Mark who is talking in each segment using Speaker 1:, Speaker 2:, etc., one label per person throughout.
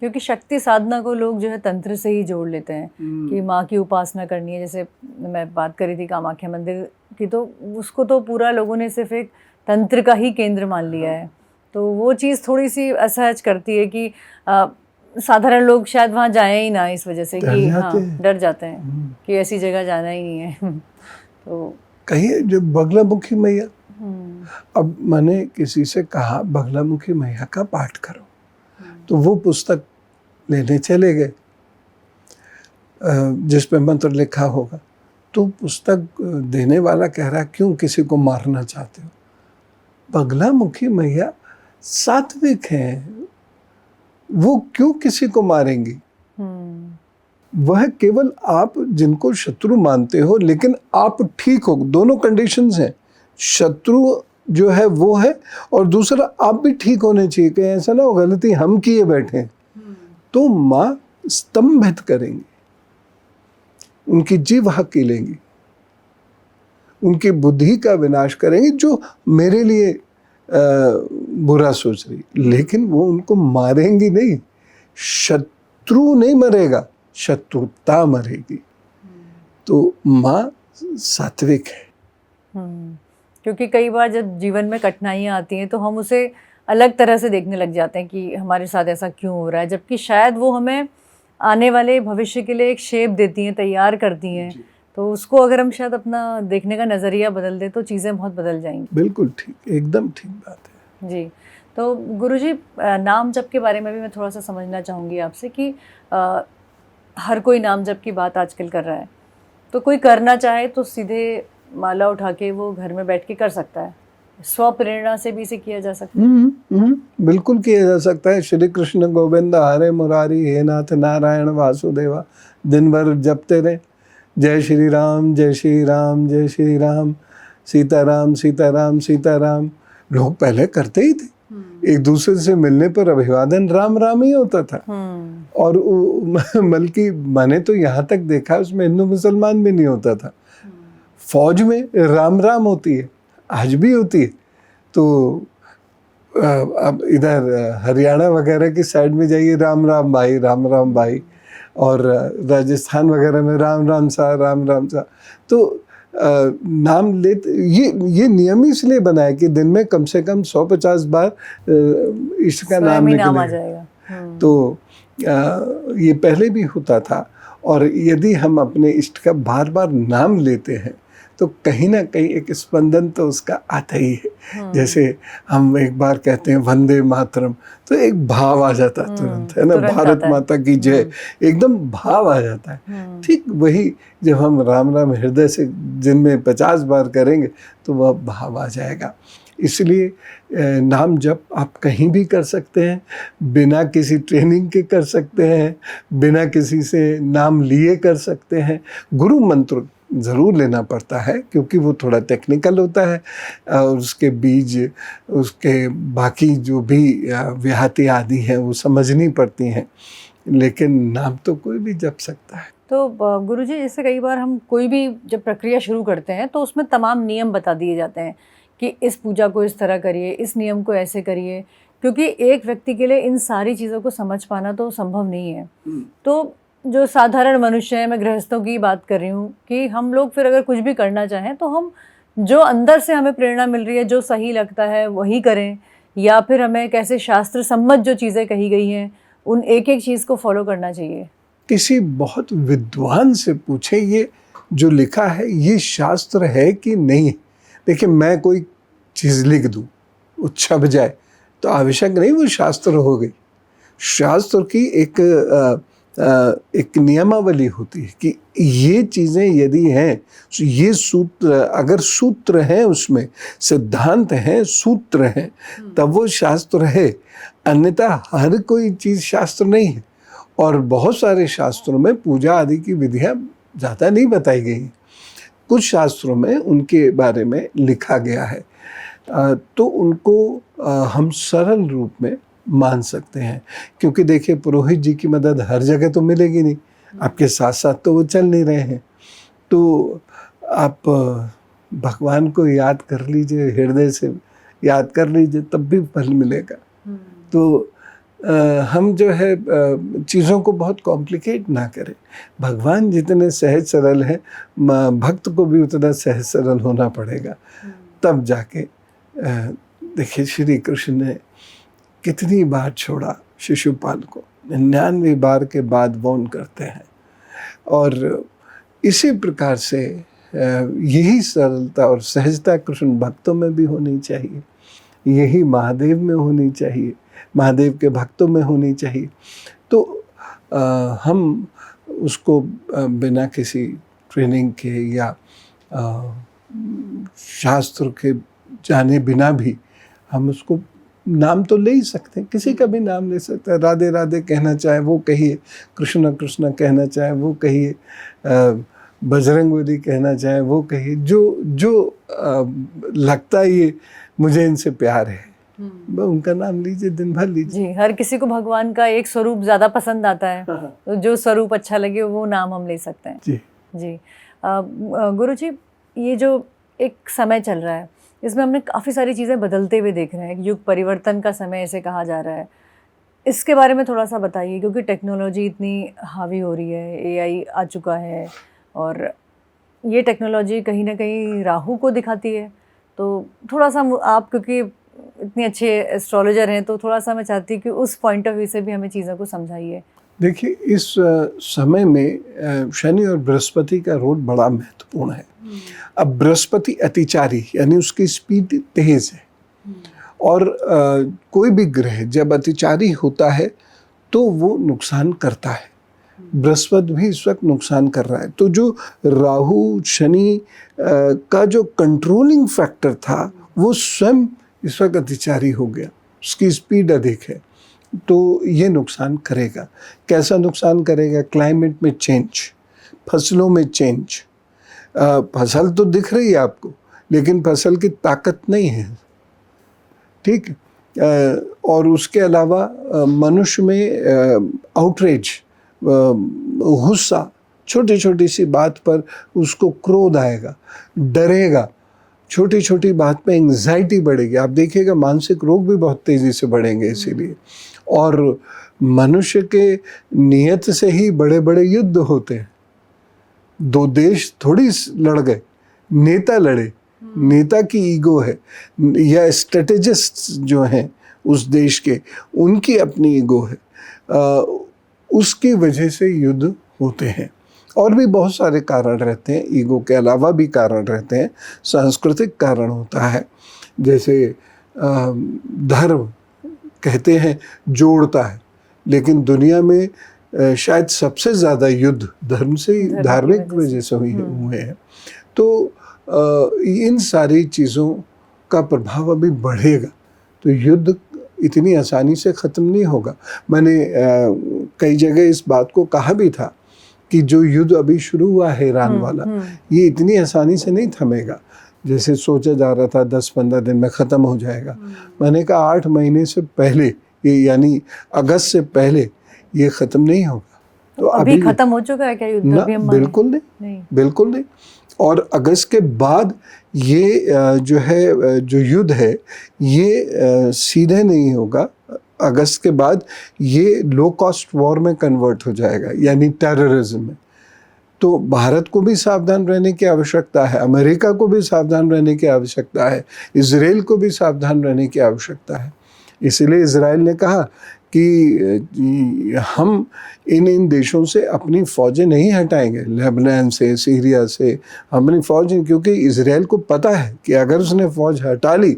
Speaker 1: क्योंकि शक्ति साधना को लोग जो है तंत्र से ही जोड़ लेते हैं कि माँ की उपासना करनी है। जैसे मैं बात करी थी कामाख्या मंदिर की, तो उसको तो पूरा लोगों ने सिर्फ एक तंत्र का ही केंद्र मान लिया है। तो वो चीज़ थोड़ी सी असहज करती है कि साधारण लोग शायद वहाँ जाएं ही ना, इस वजह से कि हाँ डर जाते हैं कि ऐसी जगह जाना ही नहीं है। तो
Speaker 2: कहीं जो बगलामुखी मैया, अब मैंने किसी से कहा बगलामुखी मैया का पाठ करो, तो वो पुस्तक लेने चले गए जिस पे मंत्र लिखा होगा। तो पुस्तक देने वाला कह रहा क्यों किसी को मारना चाहते हो? बगलामुखी मैया सात्विक हैं, वो क्यों किसी को मारेंगी? वह केवल आप जिनको शत्रु मानते हो, लेकिन आप ठीक हो, दोनों कंडीशंस हैं। शत्रु जो है वो है, और दूसरा आप भी ठीक होने चाहिए, कहीं ऐसा ना हो गलती हम किए बैठे हैं। तो माँ स्तंभित करेंगी, उनकी जीभ हकीलेंगी, उनकी बुद्धि का विनाश करेंगी जो मेरे लिए बुरा सोच रही, लेकिन वो उनको मारेंगी नहीं। शत्रु नहीं मरेगा, शत्रुता मरेगी। तो माँ सात्विक है।
Speaker 1: क्योंकि कई बार जब जीवन में कठिनाइयाँ आती हैं तो हम उसे अलग तरह से देखने लग जाते हैं कि हमारे साथ ऐसा क्यों हो रहा है, जबकि शायद वो हमें आने वाले भविष्य के लिए एक शेप देती हैं, तैयार करती हैं। तो उसको अगर हम शायद अपना देखने का नज़रिया बदल दें तो चीज़ें बहुत बदल जाएंगी।
Speaker 2: बिल्कुल ठीक, एकदम ठीक बात है
Speaker 1: जी। तो गुरुजी, नाम जप के बारे में भी मैं थोड़ा सा समझना चाहूँगी आपसे कि हर कोई नाम जप की बात आजकल कर रहा है, तो कोई करना चाहे तो सीधे माला उठा के वो घर में बैठ के कर सकता है, स्वप्रेरणा से भी इसे किया जा सकता है?
Speaker 2: बिल्कुल किया जा सकता है। श्री कृष्ण गोविंद हरे मुरारी हे नाथ नारायण वासुदेवा, दिन भर जपते रहे, जय श्री राम जय श्री राम जय श्री राम, सीताराम सीताराम सीताराम। लोग पहले करते ही थे, एक दूसरे से मिलने पर अभिवादन राम राम ही होता था। और बल्कि मैंने तो यहाँ तक देखा उसमें हिंदू मुसलमान भी नहीं होता था। फौज में राम राम होती है, आज भी होती है। तो अब इधर हरियाणा वगैरह की साइड में जाइए राम राम भाई, राम राम भाई, और राजस्थान वगैरह में राम राम सा, राम राम सा। तो नाम लेते, ये नियम इसलिए बना है कि दिन में कम से कम 150 बार इष्ट का नाम निकलेगा। तो ये पहले भी होता था, और यदि हम अपने इष्ट का बार बार नाम लेते हैं तो कहीं ना कहीं एक स्पंदन तो उसका आता ही है। जैसे हम एक बार कहते हैं वंदे मातरम, तो एक भाव आ जाता है तुरंत, है ना, भारत माता की जय, एकदम भाव आ जाता है। ठीक वही जब हम राम राम हृदय से दिन में 50 बार करेंगे तो वह भाव आ जाएगा। इसलिए नाम जप आप कहीं भी कर सकते हैं, बिना किसी ट्रेनिंग के कर सकते हैं, बिना किसी से नाम लिए कर सकते हैं। गुरु मंत्र ज़रूर लेना पड़ता है क्योंकि वो थोड़ा टेक्निकल होता है, और उसके बीज, उसके बाकी जो भी व्याहति आदि हैं वो समझनी पड़ती हैं, लेकिन नाम तो कोई भी जप सकता है।
Speaker 1: तो गुरुजी, जैसे कई बार हम कोई भी जब प्रक्रिया शुरू करते हैं तो उसमें तमाम नियम बता दिए जाते हैं कि इस पूजा को इस तरह करिए, इस नियम को ऐसे करिए, क्योंकि एक व्यक्ति के लिए इन सारी चीज़ों को समझ पाना तो संभव नहीं है। तो जो साधारण मनुष्य हैं, मैं गृहस्थों की बात कर रही हूँ, कि हम लोग फिर अगर कुछ भी करना चाहें तो हम जो अंदर से हमें प्रेरणा मिल रही है, जो सही लगता है वही करें, या फिर हमें कैसे शास्त्र सम्मत जो चीज़ें कही गई हैं उन एक एक चीज़ को फॉलो करना चाहिए?
Speaker 2: किसी बहुत विद्वान से पूछे ये जो लिखा है ये शास्त्र है कि नहीं है। देखिए, मैं कोई चीज़ लिख दूँ, वो छप जाए तो आवश्यक नहीं वो शास्त्र हो गई। शास्त्र की एक नियमावली होती है कि ये चीज़ें यदि हैं, ये सूत्र, अगर सूत्र हैं, उसमें सिद्धांत हैं, सूत्र हैं, तब वो शास्त्र है। अन्यथा हर कोई चीज़ शास्त्र नहीं है। और बहुत सारे शास्त्रों में पूजा आदि की विधियाँ ज़्यादा नहीं बताई गई, कुछ शास्त्रों में उनके बारे में लिखा गया है, तो उनको हम सरल रूप में मान सकते हैं। क्योंकि देखिए, पुरोहित जी की मदद हर जगह तो मिलेगी नहीं, आपके साथ साथ तो वो चल नहीं रहे हैं। तो आप भगवान को याद कर लीजिए, हृदय से याद कर लीजिए, तब भी फल मिलेगा। तो हम जो है चीज़ों को बहुत कॉम्प्लिकेट ना करें। भगवान जितने सहज सरल हैं, भक्त को भी उतना सहज सरल होना पड़ेगा, तब जाके देखिए श्री कृष्ण ने कितनी बार छोड़ा शिशुपाल को, 99 बार के बाद वॉर्न करते हैं। और इसी प्रकार से यही सरलता और सहजता कृष्ण भक्तों में भी होनी चाहिए, यही महादेव में होनी चाहिए, महादेव के भक्तों में होनी चाहिए। तो हम उसको बिना किसी ट्रेनिंग के या शास्त्र के जाने बिना भी हम उसको नाम तो ले ही सकते हैं, किसी का भी नाम ले सकते हैं। राधे राधे कहना चाहे वो कहिए, कृष्ण कृष्ण कहना चाहे वो कहिए, बजरंगबली कहना चाहे वो कहिए, जो लगता है ये मुझे इनसे प्यार है, उनका नाम लीजिए, दिन भर लीजिए।
Speaker 1: जी, हर किसी को भगवान का एक स्वरूप ज़्यादा पसंद आता है, तो जो स्वरूप अच्छा लगे वो नाम हम ले सकते हैं।
Speaker 2: जी
Speaker 1: जी। गुरु जी, ये जो एक समय चल रहा है, इसमें हमने काफ़ी सारी चीज़ें बदलते हुए देख रहे हैं, युग परिवर्तन का समय ऐसे कहा जा रहा है। इसके बारे में थोड़ा सा बताइए, क्योंकि टेक्नोलॉजी इतनी हावी हो रही है, एआई आ चुका है, और ये टेक्नोलॉजी कहीं ना कहीं राहु को दिखाती है। तो थोड़ा सा आप, क्योंकि इतने अच्छे एस्ट्रोलॉजर हैं, तो थोड़ा सा मैं चाहती हूँ कि उस पॉइंट ऑफ व्यू से भी हमें चीज़ों को समझाइए।
Speaker 2: देखिए, इस समय में शनि और बृहस्पति का रोल बड़ा महत्वपूर्ण है। अब बृहस्पति अतिचारी, यानी उसकी स्पीड तेज है, और कोई भी ग्रह जब अतिचारी होता है तो वो नुकसान करता है। बृहस्पति भी इस वक्त नुकसान कर रहा है। तो जो राहु शनि का जो कंट्रोलिंग फैक्टर था, वो स्वयं इस वक्त अतिचारी हो गया, उसकी स्पीड अधिक है, तो ये नुकसान करेगा। कैसा नुकसान करेगा? क्लाइमेट में चेंज, फसलों में चेंज। फसल तो दिख रही है आपको, लेकिन फसल की ताकत नहीं है, ठीक है। और उसके अलावा मनुष्य में आउटरेज, गुस्सा, छोटी छोटी सी बात पर उसको क्रोध आएगा, डरेगा, छोटी छोटी बात पे एंग्जाइटी बढ़ेगी। आप देखिएगा मानसिक रोग भी बहुत तेज़ी से बढ़ेंगे इसीलिए। और मनुष्य के नियत से ही बड़े बड़े युद्ध होते हैं। दो देश थोड़ी लड़ गए, नेता लड़े, नेता की ईगो है, या स्ट्रेटेजिस्ट जो हैं उस देश के, उनकी अपनी ईगो है, उसकी वजह से युद्ध होते हैं। और भी बहुत सारे कारण रहते हैं, ईगो के अलावा भी कारण रहते हैं। सांस्कृतिक कारण होता है, जैसे धर्म कहते हैं जोड़ता है, लेकिन दुनिया में शायद सबसे ज़्यादा युद्ध धर्म से ही, धार्मिक वजह से हुए हैं। तो इन सारी चीज़ों का प्रभाव अभी बढ़ेगा, तो युद्ध इतनी आसानी से ख़त्म नहीं होगा। मैंने कई जगह इस बात को कहा भी था कि जो युद्ध अभी शुरू हुआ है ईरान वाला, ये इतनी आसानी से नहीं थमेगा जैसे सोचा जा रहा था 10-15 दिन में ख़त्म हो जाएगा। मैंने कहा 8 महीने से पहले, ये यानी अगस्त से पहले ये ख़त्म नहीं होगा।
Speaker 1: तो अभी ख़त्म हो चुका है क्या युद्ध?
Speaker 2: बिल्कुल नहीं, बिल्कुल नहीं। और अगस्त के बाद ये जो है, जो युद्ध है, ये सीधे नहीं होगा। अगस्त के बाद ये लो कॉस्ट वॉर में कन्वर्ट हो जाएगा, यानी टेररिज्म में। तो भारत को भी सावधान रहने की आवश्यकता है, अमेरिका को भी सावधान रहने की आवश्यकता है, इजराइल को भी सावधान रहने की आवश्यकता है। इसीलिए इजराइल ने कहा कि हम इन देशों से अपनी फ़ौजें नहीं हटाएंगे, लेबनान से, सीरिया से अपनी फ़ौजें, क्योंकि इजराइल को पता है कि अगर उसने फ़ौज हटा ली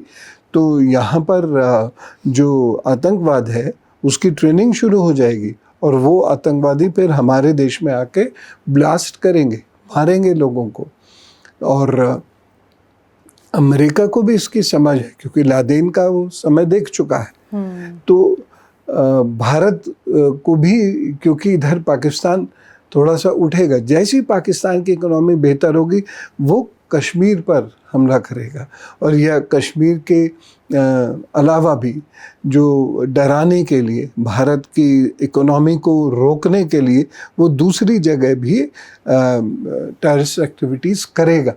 Speaker 2: तो यहाँ पर जो आतंकवाद है उसकी ट्रेनिंग शुरू हो जाएगी, और वो आतंकवादी फिर हमारे देश में आके ब्लास्ट करेंगे, मारेंगे लोगों को। और अमेरिका को भी इसकी समझ है, क्योंकि लादेन का वो समय देख चुका है। तो भारत को भी, क्योंकि इधर पाकिस्तान थोड़ा सा उठेगा, जैसी पाकिस्तान की इकोनॉमी बेहतर होगी वो कश्मीर पर हमला करेगा, और यह कश्मीर के अलावा भी जो डराने के लिए, भारत की इकोनॉमी को रोकने के लिए, वो दूसरी जगह भी टेररिस्ट एक्टिविटीज़ करेगा।